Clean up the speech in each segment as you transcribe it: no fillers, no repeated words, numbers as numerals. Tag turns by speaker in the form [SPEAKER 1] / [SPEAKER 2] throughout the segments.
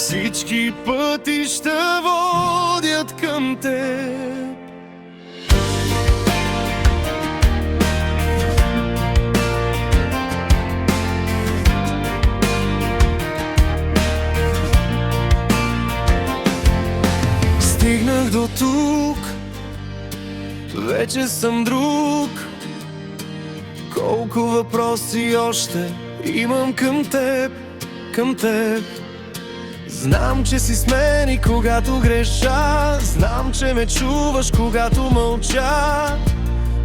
[SPEAKER 1] Всички пътища водят към теб. Стигнах до тук, вече съм друг. Колко въпроси още имам към теб, към теб. Знам, че си с мен и когато греша, знам, че ме чуваш, когато мълча.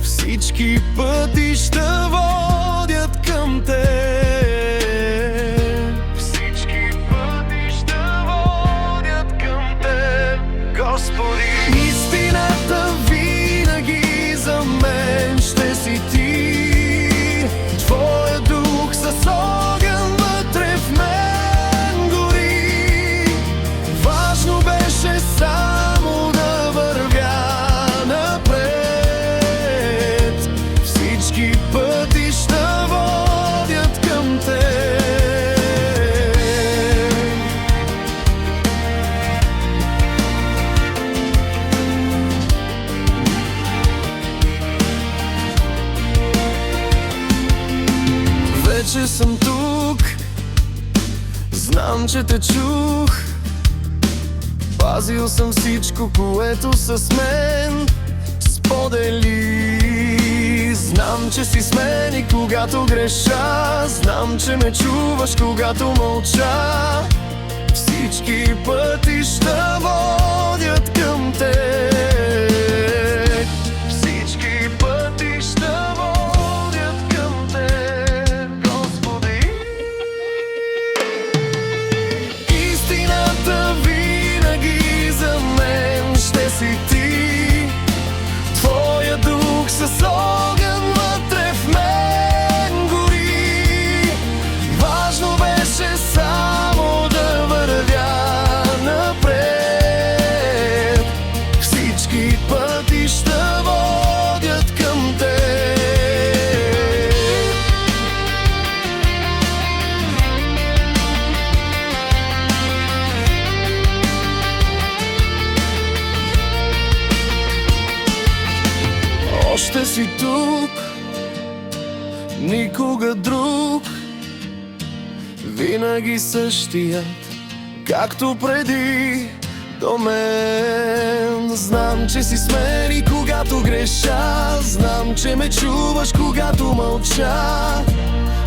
[SPEAKER 1] Всички пътища водят към теб. Всички пътища водят към теб, Господи. Истината винаги за мен ще си ти. Твоя дух с огън вътре в мен гори. Важно беше само да вървя напред. Всички пътища водят към теб. Вече съм тук, знам, че те чух. Пазил съм всичко, което с мен сподели. Знам, че си с мен и когато греша, знам, че ме чуваш, когато мълча. Всички пътища водят към теб. Всички пътища водят към теб, Господи. Истината винаги за мен ще си ти. Твоя дух с огън вътре в мен гори. Важно беше само да вървя напред. Всички пътища водят към теб. Още си тук, никога друг, винаги същия, както преди до мен. Знам, че си с мен и когато греша, знам, че ме чуваш, когато мълча.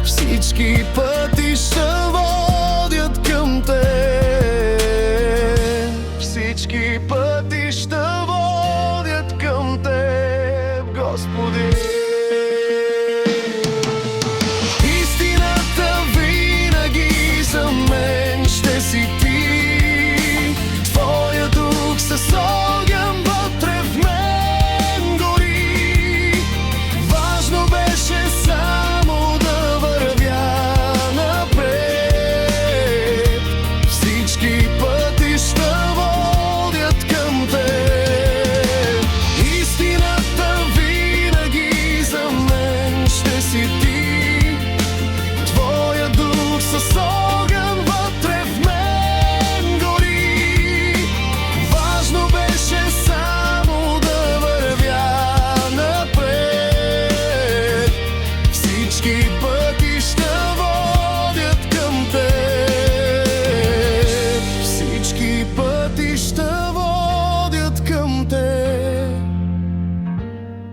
[SPEAKER 1] Всички пътища водят към теб. Всички пътища водят към теб, Господи. Истината винаги за мен ще си ти. Твоя дух с огън вътре в мен гори. Важно беше само да вървя напред. Всички пътища водят към теб. Истината винаги за мен ще си ти. Твоя дух с огън вътре в мен гори. Важно беше само да вървя напред. Всички пътища водят към теб. Всички пътища водят към теб.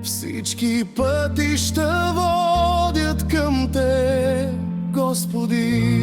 [SPEAKER 1] Всички пътища водят към теб, Господи.